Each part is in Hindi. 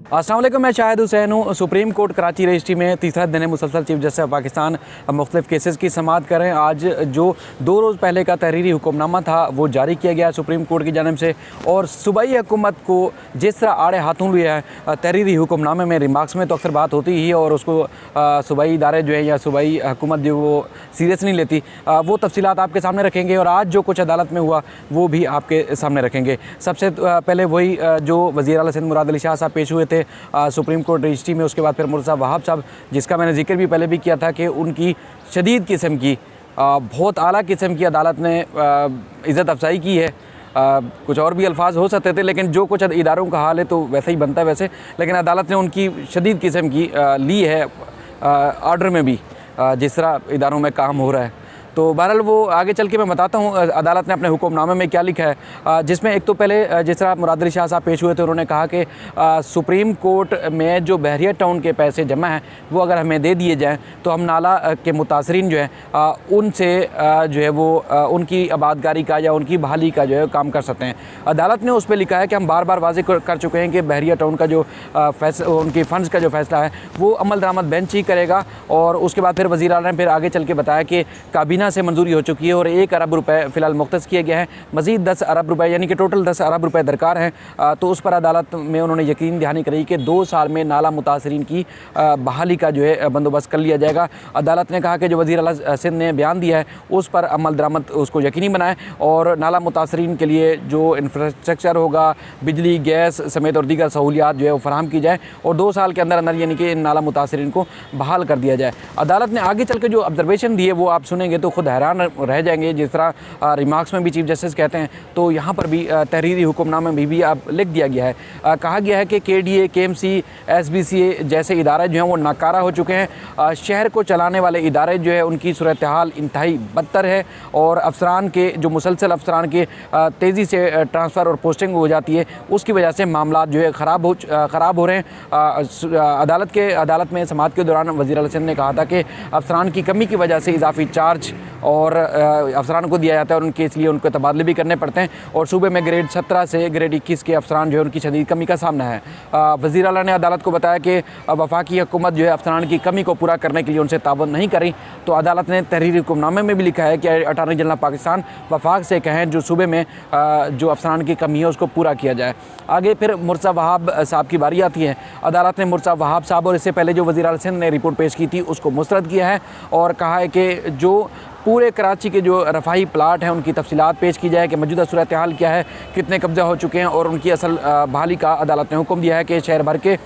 अस्सलाम वालेकुम, मैं शाहिद हुसैन हूँ। सुप्रीम कोर्ट कराची रजिस्ट्री में तीसरा दिन मुसलसल चीफ जस्टिस ऑफ पाकिस्तान मुख्तलिफ केसेस की समाअत करें। आज जो 2 रोज़ पहले का तहरीरी हुक्मनामा था वो जारी किया गया सुप्रीम कोर्ट की जानिब से, और सूबाई हुकूमत को जिस तरह आड़े हाथों लिया है तहरीरी हुक्मनामे में, रिमार्क्स में तो अक्सर बात होती ही है और उसको सूबाई इदारे जो है या सूबाई हुकूमत जो वो सीरियस नहीं लेती, वो तफसीलात आपके सामने रखेंगे और आज जो कुछ अदालत में हुआ वो भी आपके सामने रखेंगे। सबसे पहले वही जो वज़ीर आला सिंध मुराद अली शाह साहब पेश हुए थे सुप्रीम कोर्ट रजिस्ट्री में, उसके बाद फिर मुर्तज़ा वहाब साहब, जिसका मैंने जिक्र भी पहले भी किया था कि उनकी शदीद किस्म की बहुत आला किस्म की अदालत ने इज़्ज़त अफजाई की है। कुछ और भी अल्फाज हो सकते थे, लेकिन जो कुछ इदारों का हाल है तो वैसे ही बनता है वैसे, लेकिन अदालत ने उनकी शदीद किस्म की ली है आर्डर में भी जिस तरह इदारों में काम हो रहा है। तो बहरहाल वो आगे चल के मैं बताता हूँ अदालत ने अपने हुक्मनामे में क्या लिखा है, जिसमें एक तो पहले जिस तरह मुराद अली शाह साहब पेश हुए थे, उन्होंने कहा कि सुप्रीम कोर्ट में जो बहरिया टाउन के पैसे जमा हैं वो अगर हमें दे दिए जाएँ तो हम नाला के मुतासरीन जो है उनसे जो है वो उनकी आबादकारी का या उनकी बहाली का जो है काम कर सकते हैं। अदालत ने उस पर लिखा है कि हम बार बार वाज़े कर चुके हैं कि बहरिया टाउन का जो फैसला, उनकी फ़ंड्स का जो फ़ैसला है वो अमल दरामद बेंच ही करेगा। और उसके बाद फिर वज़ीर आला ने फिर आगे चल के बताया कि काबीना से मंजूरी हो चुकी है और 1 अरब रुपए फ़िलहाल मुख्तस किए गए हैं, मज़ीद 10 अरब रुपए यानी कि टोटल 10 अरब रुपए दरकार हैं। तो उस पर अदालत में उन्होंने यकीन दहानी करी कि 2 साल में नाला मुतासरीन की बहाली का जो है बंदोबस्त कर लिया जाएगा। अदालत ने कहा कि जो वज़ीर आला सिंध ने बयान दिया है उस पर अमल दरामद उसको यकीनी बनाएं और नाला मुतासरीन के लिए जो इंफ्रास्ट्रक्चर होगा, बिजली, गैस समेत और दीगर सहूलियात जो है वो फराहम की जाए और 2 साल के अंदर अंदर यानी कि इन नाला मुतासरीन को बहाल कर दिया जाए। अदालत ने आगे चल के जो ऑब्जर्वेशन दिए वो आप सुनेंगे तो खुद हैरान रह जाएंगे। जिस तरह रिमार्क्स में भी चीफ जस्टिस कहते हैं तो यहाँ पर भी तहरीरी हुक्मनामे में भी आप लिख दिया गया है। कहा गया है कि KDA, KMC, SBCA जैसे इदारे जो हैं वो नाकारा हो चुके हैं। शहर को चलाने वाले इदारे जो है उनकी सूरत हाल इंतहाई बदतर है और अफसरान के जो मुसलसल अफसरान के तेज़ी से ट्रांसफ़र और पोस्टिंग हो जाती है उसकी वजह से मामला जो है ख़राब हो रहे हैं। अदालत में समाअत के दौरान वज़ीर आला सिंध ने कहा था कि अफसरान की कमी की वजह से इजाफी चार्ज और अफसरान को दिया जाता है और उनके इसलिए उनको तबादले भी करने पड़ते हैं और सूबे में ग्रेड 17 से ग्रेड 21 के अफसरान जो है उनकी शदीद कमी का सामना है। वज़ीर आला ने अदालत को बताया कि वफाकी हुकूमत जो है अफसरान की कमी को पूरा करने के लिए उनसे ताउन नहीं करी। तो अदालत ने तहरीरी हुक्मनामे में भी लिखा है कि अटॉर्नी जनरल पाकिस्तान वफाक से कहें जो सूबे में जो अफसरान की कमी है उसको पूरा किया जाए। आगे फिर मुर्तज़ा वहाब साहब की बारी आती है। अदालत ने मुर्तज़ा वहाब साहब और इससे पहले जो वज़ीर आला सिंध ने रिपोर्ट पेश की थी उसको मुस्तरद किया है और कहा है कि जो पूरे कराची के जो रफ़ाही प्लाट हैं उनकी तफसीलात पेश की जाए कि मौजूदा सूरत हाल क्या है, कितने कब्ज़ा हो चुके हैं और उनकी असल बहाली का अदालत ने हुक्म दिया है कि शहर भर के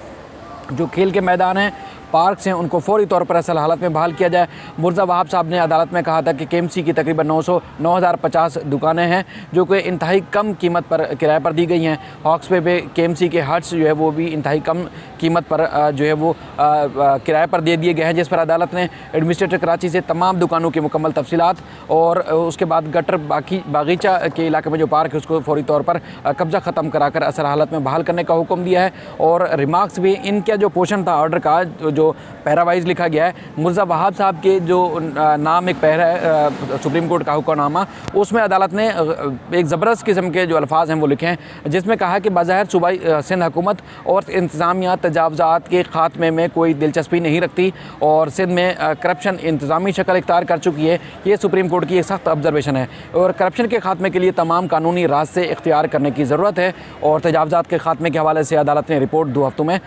जो खेल के मैदान हैं, पार्क्स हैं, उनको फौरी तौर पर असल हालत में बहाल किया जाए। मुर्तज़ा वहाब साहब ने अदालत में कहा था कि KMC की तकरीबन 9,050 दुकानें हैं जो कि इंतहाई कम कीमत पर किराए पर दी गई हैं। हॉक्स पे KMC के हट्स जो है वो भी इंतहाई कम कीमत पर जो है वो किराए पर दे दिए गए हैं, जिस पर अदालत ने एडमिनिस्ट्रेटर कराची से तमाम दुकानों की मुकम्मल तफसीलात और उसके बाद गटर बागीचा के इलाके में जो पार्क है उसको फौरी तौर पर कब्ज़ा ख़त्म कराकर असल हालत में बहाल करने का हुक्म दिया है। और रिमार्क्स भी इनका जो पोर्शन था ऑर्डर का जो पैरावाइज लिखा गया है, मुर्तज़ा वहाब साहब के जो नाम एक पैरा है सुप्रीम कोर्ट का हुक्मनामा, उसमें अदालत ने एक ज़बरदस्त किस्म के जो अल्फाज हैं वो लिखे हैं, जिसमें कहा कि बाज़ाहिर सूबाई सिंध हुकूमत और इंतज़ामिया तजावज़ात के ख़ात्मे में कोई दिलचस्पी नहीं रखती और सिंध में करप्शन इंतज़ामी शक्ल इख्तियार कर चुकी है। ये सुप्रीम कोर्ट की एक सख्त ऑब्जर्वेशन है और करप्शन के ख़ात्मे के लिए तमाम कानूनी रास्ते इख्तियार करने की ज़रूरत है और तजावज़ात के ख़ात्मे के हवाले से अदालत ने रिपोर्ट 2 हफ्तों में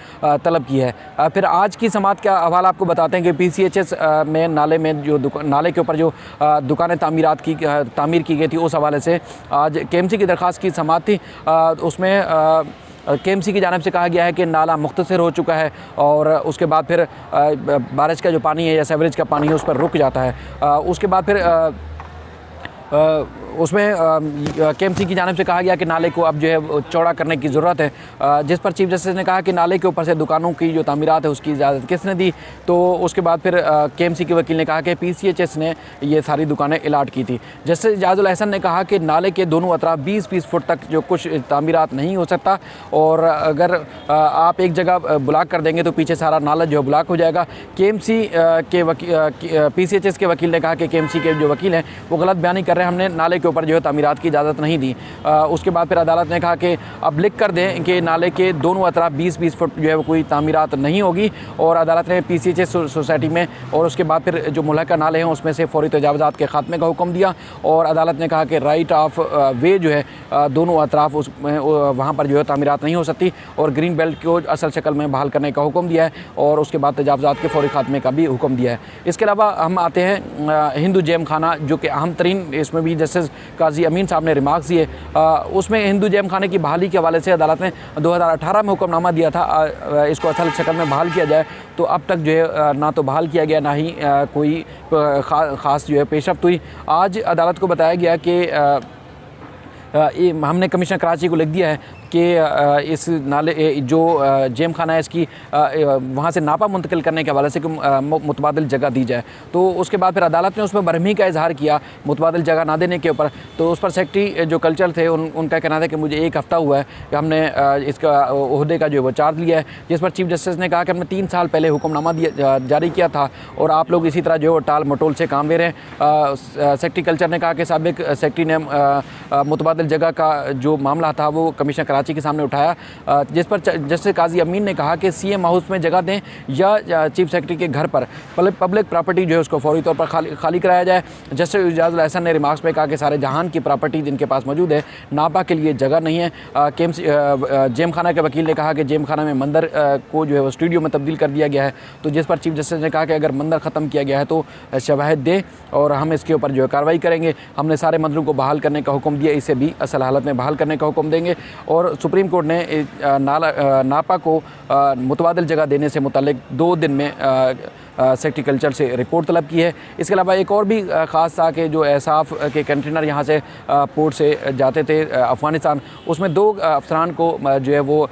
तलब की है। फिर आज की समाअत का हवाला आपको बताते हैं कि PCHS में नाले में जो नाले के ऊपर जो दुकानें तामीर की गई थी उस हवाले से आज KMC की दरख्वास्त की समाअत थी। उसमें KMC की जानिब से कहा गया है कि नाला मुख्तसर हो चुका है और उसके बाद फिर बारिश का जो पानी है या सेवरेज का पानी है उस पर रुक जाता है। उसके बाद फिर उसमें KMC की जानिब से कहा गया कि नाले को अब जो है चौड़ा करने की ज़रूरत है, जिस पर चीफ जस्टिस ने कहा कि नाले के ऊपर से दुकानों की जो तामीरात है उसकी इजाज़त किसने दी। तो उसके बाद फिर KMC के वकील ने कहा कि PCHS ने ये सारी दुकानें अलाट की थी। जस्टिस इजाज़ुल अहसन ने कहा कि नाले के दोनों अतराफ 20-20 फुट तक जो कुछ तामीरात नहीं हो सकता और अगर आप एक जगह ब्लॉक कर देंगे तो पीछे सारा नाला जो है ब्लॉक हो जाएगा। PCHS के वकील ने कहा कि KMC के जो वकील हैं वो गलत बयानी कर रहे हैं, हमने नाले के ऊपर जो है तामीरात की इजाज़त नहीं दी। उसके बाद फिर अदालत ने कहा कि अब लिख कर दें कि नाले के दोनों अतराफ 20-20 फुट जो है वो कोई तामीरात नहीं होगी, और अदालत ने PCHS सोसाइटी में और उसके बाद फिर जो मुल्हका नाले हैं उसमें से फौरी तजावज़ात के ख़ात्मे का हुक्म दिया। और अदालत ने कहा कि राइट ऑफ वे जो है दोनों अतराफ उसमें वहाँ पर जो है तामीरात नहीं हो सकती, और ग्रीन बेल्ट को असल शक्ल में बहाल करने का हुक्म दिया है, और उसके बाद तजावज़ात के फौरी खात्मे का भी हुक्म दिया है। इसके अलावा हम आते हैं हिंदू जेम खाना, जो कि अहम तरीन, इसमें भी जस्टिस काजी अमीन साहब ने रिमार्क्स दिए। उसमें हिंदू जेम खाने की बहाली के हवाले से अदालत ने 2018 में हुक्मनामा दिया था इसको असल शक्ल में बहाल किया जाए, तो अब तक जो है ना तो बहाल किया गया, ना ही कोई ख़ास जो है पेशरफ्त हुई। आज अदालत को बताया गया कि हमने कमिश्नर कराची को लिख दिया है कि इस नाले जो जेम खाना है इसकी वहाँ से नापा मुंतकिल करने के हवाले से मुतबादिल जगह दी जाए। तो उसके बाद फिर अदालत ने उसमें बरहमी का इजहार किया मुतबादिल जगह ना देने के ऊपर। तो उस पर सेक्रेटरी जो कल्चर थे उनका कहना था कि मुझे 1 हफ़्ता हुआ है कि हमने इसका ओहदे का जो है वो चार्ज लिया है, जिस पर चीफ जस्टिस ने कहा कि हमने 3 साल पहले हुक्मनामा जारी किया था और आप लोग इसी तरह जो है टाल मटोल से काम ले रहे हैं। सेक्रेटरी कल्चर ने कहा कि साबिक सेक्रेटरी ने मुतबादिल जगह का जो मामला था वो कमिश्नर कराची के सामने उठाया, जिस पर जस्टिस काजी अमीन ने कहा कि CM हाउस में जगह दें या चीफ सेक्रेटरी के घर पर पब्लिक प्रॉपर्टी जो है उसको फौरी तौर पर खाली कराया जाए। जस्टिस इजाज़ुल एहसन ने रिमार्क्स में कहा कि सारे जहान की प्रॉपर्टी जिनके पास मौजूद है, नापा के लिए जगह नहीं है। जेम खाना के वकील ने कहा कि जेम खाना में मंदिर को जो है वो स्टूडियो में तब्दील कर दिया गया है, तो जिस पर चीफ जस्टिस ने कहा कि अगर मंदिर ख़त्म किया गया है तो शवाहिद दे और हम इसके ऊपर जो है कार्रवाई करेंगे। हमने सारे मंदिरों को बहाल करने का हुक्म दिया, इसे भी असल हालत में बहाल करने का हुक्म देंगे। और सुप्रीम कोर्ट ने नापा को मुतबादिल जगह देने से मुतालिक 2 दिन में सेक्रेटरी कल्चर से रिपोर्ट तलब की है। इसके अलावा एक और भी ख़ास था कि जो एहसाफ के कंटेनर यहाँ से पोर्ट से जाते थे अफ़गानिस्तान, उसमें 2 अफसरान को जो है वो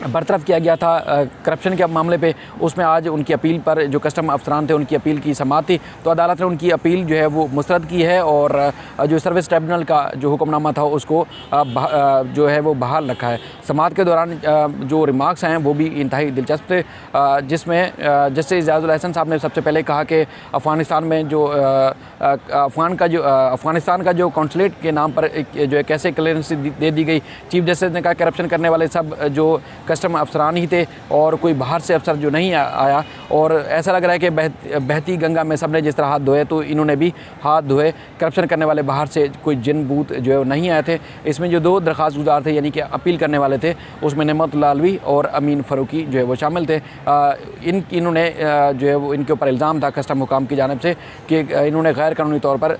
बरतरफ किया गया था करप्शन के मामले पे। उसमें आज उनकी अपील पर जो कस्टम अफसरान थे उनकी अपील की समाअत थी, तो अदालत ने उनकी अपील जो है वो मुस्तरद की है और जो सर्विस ट्रिब्यूनल का जो हुक्मनामा था उसको जो है वो बहाल रखा है। समाअत के दौरान जो रिमार्क्स हैं वो भी इंतहाई दिलचस्प थे, जिसमें जस्टिस इजाज़ुल एहसन साहब ने सबसे पहले कहा कि अफ़गानिस्तान में जो अफ़गानिस्तान का जो कौंसलेट के नाम पर जो है कैसे क्लियरेंस दे दी गई। चीफ जस्टिस ने कहा करप्शन करने वाले सब जो कस्टम अफसरान ही थे और कोई बाहर से अफसर जो नहीं आया, और ऐसा लग रहा है कि बहती गंगा में सबने जिस तरह हाथ धोए तो इन्होंने भी हाथ धोए। करप्शन करने वाले बाहर से कोई जिन बूत जो है नहीं आए थे। इसमें जो 2 दरख्वास्त गुजार थे यानी कि अपील करने वाले थे उसमें नेमतुल्लाह अलवी और अमीन फ़ारूकी जो है वो शामिल थे। इन्होंने जो है वो इनके ऊपर इल्ज़ाम था कस्टम हुकाम की जानिब से कि इन्होंने गैर कानूनी तौर पर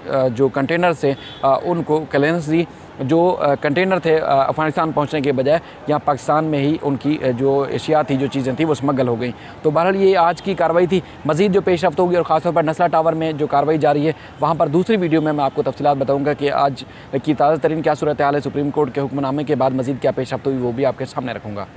जो कंटेनर से उनको क्लियरेंस दी। जो कंटेनर थे अफ़गानिस्तान पहुंचने के बजाय यहाँ पाकिस्तान में ही उनकी जो अशिया थी, जो चीज़ें थी वो स्मगल हो गई। तो बहरहाल ये आज की कार्रवाई थी। मज़ीद जो पेशरफ्त होगी और ख़ासतौर पर नस्ला टावर में जो कार्रवाई जारी है वहाँ पर दूसरी वीडियो में मैं आपको तफसीलात बताऊँगा कि आज की ताज़ा तरीन क्या सूरत हाल है। सुप्रीम कोर्ट के हुक्मनामे के बाद मज़ीद क्या पेशरफ्त हुई वो भी आपके सामने रखूँगा।